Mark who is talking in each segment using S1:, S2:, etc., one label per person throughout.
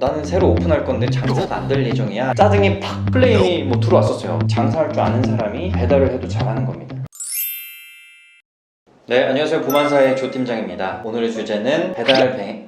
S1: 나는 새로 오픈할 건데 장사가 안 될 예정이야. 짜증이 팍 클레임이 뭐 들어왔었어요. 장사할 줄 아는 사람이 배달을 해도 잘하는 겁니다. 네, 안녕하세요. 보만사의 조 팀장입니다. 오늘의 주제는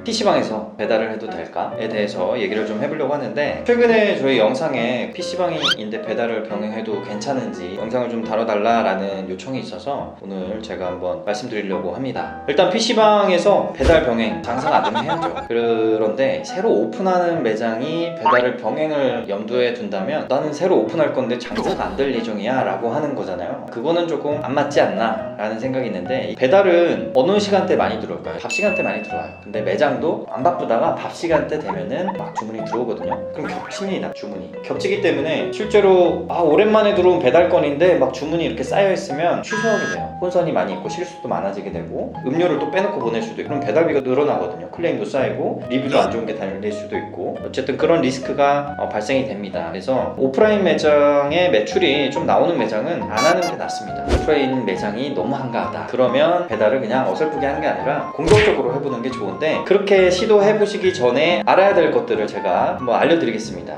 S1: PC방에서 배달을 해도 될까에 대해서 얘기를 좀 해보려고 하는데, 최근에 저희 영상에 PC방인데 배달을 병행해도 괜찮은지 영상을 좀 다뤄달라라는 요청이 있어서 오늘 제가 한번 말씀드리려고 합니다. 일단 PC방에서 배달 병행 장사가 안 되면 해야죠. 그런데 새로 오픈하는 매장이 배달을 병행을 염두에 둔다면 나는 새로 오픈할 건데 장사가 안 될 예정이야 라고 하는 거잖아요. 그거는 조금 안 맞지 않나 라는 생각이 있는데, 배달은 어느 시간대 많이 들어올까요? 밥 시간대 많이 들어와요. 근데 매장도 안 바쁘다가 밥 시간대 되면은 막 주문이 들어오거든요. 그럼 겹칩니다. 주문이 겹치기 때문에 실제로 오랜만에 들어온 배달건인데 막 주문이 이렇게 쌓여 있으면 취소하게 돼요. 혼선이 많이 있고 실수도 많아지게 되고, 음료를 또 빼놓고 보낼 수도 있고, 그럼 배달비가 늘어나거든요. 클레임도 쌓이고 리뷰도 안 좋은 게 달릴 수도 있고, 어쨌든 그런 리스크가 발생이 됩니다. 그래서 오프라인 매장의 매출이 좀 나오는 매장은 안 하는 게 낫습니다. 오프라인 매장이 너무 한가하다 그러면 배달을 그냥 어설프게 하는 게 아니라 공격적으로 해보는 게 좋은데, 그렇게 시도해보시기 전에 알아야 될 것들을 제가 한번 알려드리겠습니다.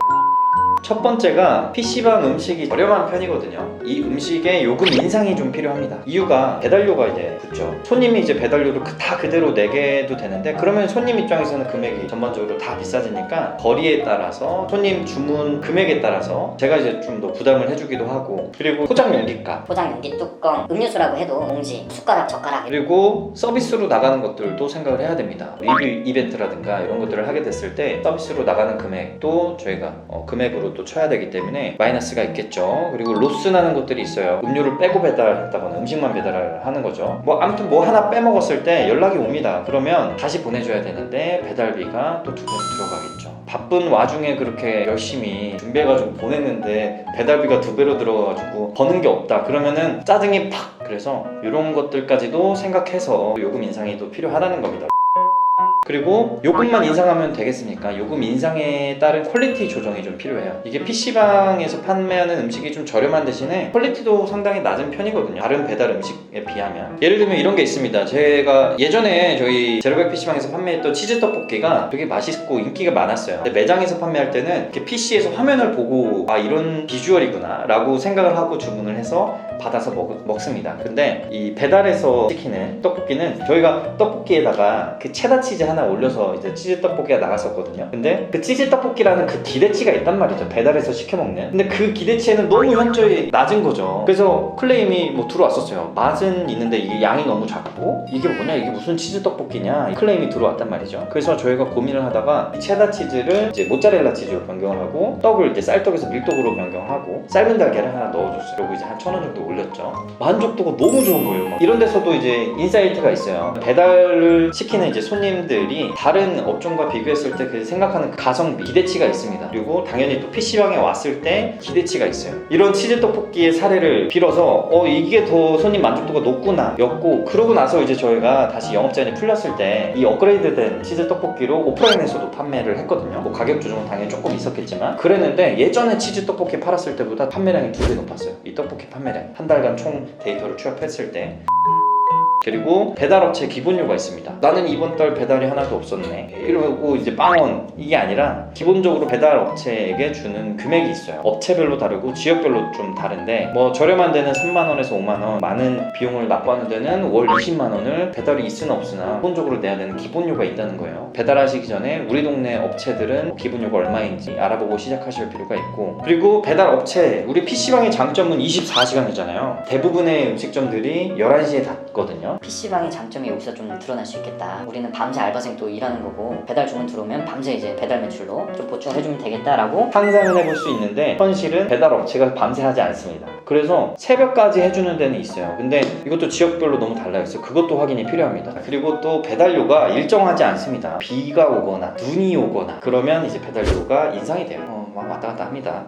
S1: 첫 번째가 PC방 음식이 저렴한 편이거든요. 이 음식의 요금 인상이 좀 필요합니다. 이유가 배달료가 이제 붙죠. 손님이 이제 배달료를 다 그대로 내게도 되는데, 그러면 손님 입장에서는 금액이 전반적으로 다 비싸지니까 거리에 따라서 손님 주문 금액에 따라서 제가 이제 좀 더 부담을 해주기도 하고, 그리고 포장 용기값,
S2: 포장 용기, 뚜껑, 음료수라고 해도 봉지, 숟가락, 젓가락,
S1: 그리고 서비스로 나가는 것들도 생각을 해야 됩니다. 리뷰 이벤트라든가 이런 것들을 하게 됐을 때 서비스로 나가는 금액도 저희가 금액으로 또 쳐야 되기 때문에 마이너스가 있겠죠. 그리고 로스 나는 것들이 있어요. 음료를 빼고 배달했다거나 음식만 배달을 하는 거죠. 아무튼 하나 빼먹었을 때 연락이 옵니다. 그러면 다시 보내줘야 되는데 배달비가 또 두 번 들어가겠죠. 바쁜 와중에 그렇게 열심히 준비해가지고 보냈는데 배달비가 두 배로 들어가가지고 버는 게 없다 그러면은 짜증이 팍. 그래서 이런 것들까지도 생각해서 요금 인상이 또 필요하다는 겁니다. 그리고 요금만 인상하면 되겠습니까? 요금 인상에 따른 퀄리티 조정이 좀 필요해요. 이게 PC방에서 판매하는 음식이 좀 저렴한 대신에 퀄리티도 상당히 낮은 편이거든요. 다른 배달 음식에 비하면. 예를 들면 이런 게 있습니다. 제가 예전에 저희 제로백 PC방에서 판매했던 치즈 떡볶이가 되게 맛있고 인기가 많았어요. 근데 매장에서 판매할 때는 이렇게 PC에서 화면을 보고 이런 비주얼이구나 라고 생각을 하고 주문을 해서 받아서 먹습니다. 근데 이 배달에서 시키는 떡볶이는 저희가 떡볶이에다가 그 체다 치즈 하나 올려서 이제 치즈 떡볶이가 나갔었거든요. 근데 그 치즈 떡볶이라는 그 기대치가 있단 말이죠. 배달에서 시켜 먹는. 근데 그 기대치에는 너무 현저히 낮은 거죠. 그래서 클레임이 들어왔었어요. 맛은 있는데 이게 양이 너무 작고, 이게 뭐냐, 이게 무슨 치즈 떡볶이냐, 클레임이 들어왔단 말이죠. 그래서 저희가 고민을 하다가 체다 치즈를 이제 모짜렐라 치즈로 변경을 하고, 떡을 이제 쌀떡에서 밀떡으로 변경하고, 삶은 달걀을 하나 넣어줬어요. 그리고 이제 한 1,000원 정도 올렸죠. 만족도가 너무 좋은 거예요. 이런 데서도 이제 인사이트가 있어요. 배달을 시키는 이제 손님들이 다른 업종과 비교했을 때 그 생각하는 가성비, 기대치가 있습니다. 그리고 당연히 또 PC방에 왔을 때 기대치가 있어요. 이런 치즈 떡볶이의 사례를 빌어서 이게 더 손님 만족도가 높구나 였고, 그러고 나서 이제 저희가 다시 영업제한이 풀렸을 때 이 업그레이드된 치즈 떡볶이로 오프라인에서도 판매를 했거든요. 가격 조정은 당연히 조금 있었겠지만 그랬는데, 예전에 치즈 떡볶이 팔았을 때보다 판매량이 2배 높았어요. 이 떡볶이 판매량 한 달간 총 데이터를 취합했을 때. 그리고 배달업체 기본료가 있습니다. 나는 이번 달 배달이 하나도 없었네 이러고 이제 빵원, 이게 아니라 기본적으로 배달업체에게 주는 금액이 있어요. 업체별로 다르고 지역별로 좀 다른데, 저렴한 데는 3만원에서 5만원, 많은 비용을 납부하는 데는 월 20만원을 배달이 있으나 없으나 기본적으로 내야 되는 기본료가 있다는 거예요. 배달하시기 전에 우리 동네 업체들은 기본료가 얼마인지 알아보고 시작하실 필요가 있고, 그리고 배달업체, 우리 PC방의 장점은 24시간이잖아요. 대부분의 음식점들이 11시에 닫거든요.
S2: PC방의 장점이 여기서 좀 드러날 수 있겠다. 우리는 밤새 알바생 또 일하는 거고, 배달 주문 들어오면 밤새 이제 배달 매출로 좀 보충해주면 되겠다라고
S1: 상상은 해볼 수 있는데, 현실은 배달업체가 밤새 하지 않습니다. 그래서 새벽까지 해주는 데는 있어요. 근데 이것도 지역별로 너무 달라요. 그래서 그것도 확인이 필요합니다. 그리고 또 배달료가 일정하지 않습니다. 비가 오거나 눈이 오거나 그러면 이제 배달료가 인상이 돼요. 막 왔다 갔다 합니다.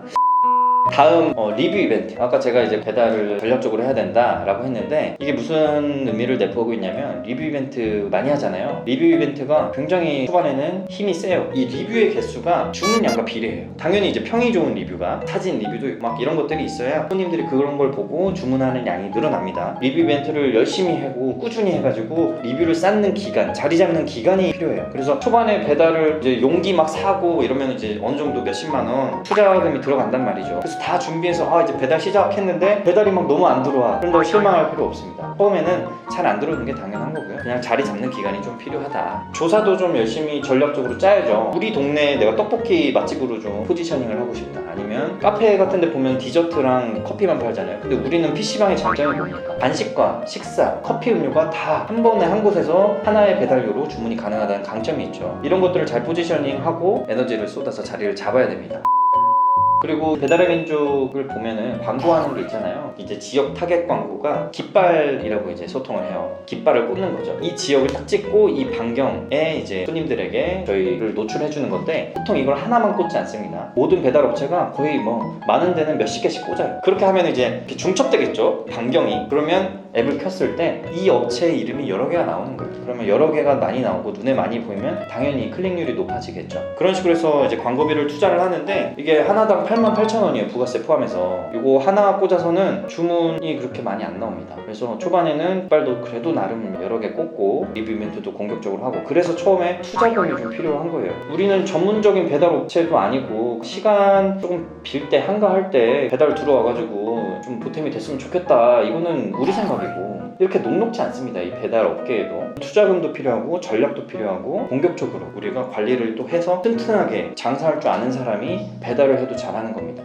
S1: 다음 리뷰 이벤트. 아까 제가 이제 배달을 전략적으로 해야 된다라고 했는데 이게 무슨 의미를 내포하고 있냐면 리뷰 이벤트 많이 하잖아요. 리뷰 이벤트가 굉장히 초반에는 힘이 세요. 이 리뷰의 개수가 주문 양과 비례해요. 당연히 이제 평이 좋은 리뷰가 사진 리뷰도 있고 막 이런 것들이 있어야 손님들이 그런 걸 보고 주문하는 양이 늘어납니다. 리뷰 이벤트를 열심히 하고 꾸준히 해가지고 리뷰를 쌓는 기간, 자리 잡는 기간이 필요해요. 그래서 초반에 배달을 이제 용기 막 사고 이러면 이제 어느 정도 몇십만 원 투자금이 들어간단 말이죠. 그래서 다 준비해서 이제 배달 시작했는데 배달이 막 너무 안 들어와. 그런다고 실망할 필요 없습니다. 처음에는 잘 안 들어오는 게 당연한 거고요. 그냥 자리 잡는 기간이 좀 필요하다. 조사도 좀 열심히 전략적으로 짜야죠. 우리 동네에 내가 떡볶이 맛집으로 좀 포지셔닝을 하고 싶다. 아니면 카페 같은 데 보면 디저트랑 커피만 팔잖아요. 근데 우리는 PC방의 장점이 뭡니까? 간식과 식사, 커피, 음료가 다 한 번에 한 곳에서 하나의 배달료로 주문이 가능하다는 강점이 있죠. 이런 것들을 잘 포지셔닝하고 에너지를 쏟아서 자리를 잡아야 됩니다. 그리고 배달의 민족을 보면은 광고하는 게 있잖아요. 이제 지역 타겟 광고가 깃발이라고 이제 소통을 해요. 깃발을 꽂는 거죠. 이 지역을 딱 찍고 이 반경에 이제 손님들에게 저희를 노출해 주는 건데 보통 이걸 하나만 꽂지 않습니다. 모든 배달 업체가 거의 뭐 많은 데는 몇십 개씩 꽂아요. 그렇게 하면 이제 이렇게 중첩되겠죠. 반경이. 그러면 앱을 켰을 때 이 업체의 이름이 여러 개가 나오는 거예요. 그러면 여러 개가 많이 나오고 눈에 많이 보이면 당연히 클릭률이 높아지겠죠. 그런 식으로 해서 이제 광고비를 투자를 하는데 이게 하나당 88,000원이에요. 부가세 포함해서. 이거 하나 꽂아서는 주문이 그렇게 많이 안 나옵니다. 그래서 초반에는 깃발도 그래도 나름 여러 개 꽂고 리뷰 이벤트도 공격적으로 하고 그래서 처음에 투자금이 좀 필요한 거예요. 우리는 전문적인 배달 업체도 아니고 시간 조금 빌 때 한가할 때 배달 들어와가지고 좀 보탬이 됐으면 좋겠다. 이거는 우리 생각이고 이렇게 녹록지 않습니다. 이 배달 업계에도 투자금도 필요하고 전략도 필요하고 공격적으로 우리가 관리를 또 해서 튼튼하게 장사할 줄 아는 사람이 배달을 해도 잘하는 겁니다.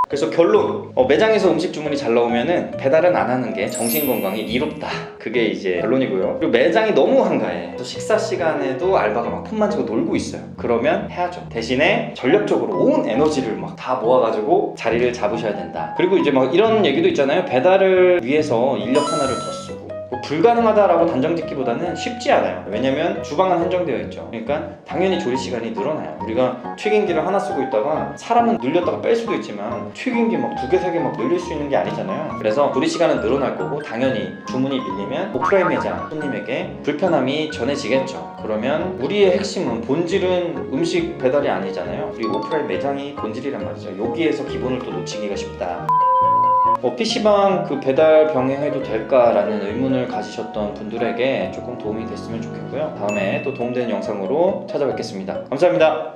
S1: 그래서 결론, 매장에서 음식 주문이 잘 나오면은 배달은 안 하는 게 정신건강에 이롭다. 그게 이제 결론이고요. 그리고 매장이 너무 한가해. 그래서 식사 시간에도 알바가 막 품 만지고 놀고 있어요. 그러면 해야죠. 대신에 전력적으로 온 에너지를 막 다 모아가지고 자리를 잡으셔야 된다. 그리고 이제 막 이런 얘기도 있잖아요. 배달을 위해서 인력 하나를 더 쓰고 불가능하다라고 단정짓기보다는 쉽지 않아요. 왜냐면 주방은 한정되어 있죠. 그러니까 당연히 조리 시간이 늘어나요. 우리가 튀김기를 하나 쓰고 있다가 사람은 늘렸다가 뺄 수도 있지만 튀김기 막 2개, 3개 막 늘릴 수 있는 게 아니잖아요. 그래서 조리 시간은 늘어날 거고 당연히 주문이 밀리면 오프라인 매장 손님에게 불편함이 전해지겠죠. 그러면 우리의 핵심은 본질은 음식 배달이 아니잖아요. 우리 오프라인 매장이 본질이란 말이죠. 여기에서 기본을 또 놓치기가 쉽다. PC방 그 배달 병행해도 될까라는 의문을 가지셨던 분들에게 조금 도움이 됐으면 좋겠고요. 다음에 또 도움되는 영상으로 찾아뵙겠습니다. 감사합니다.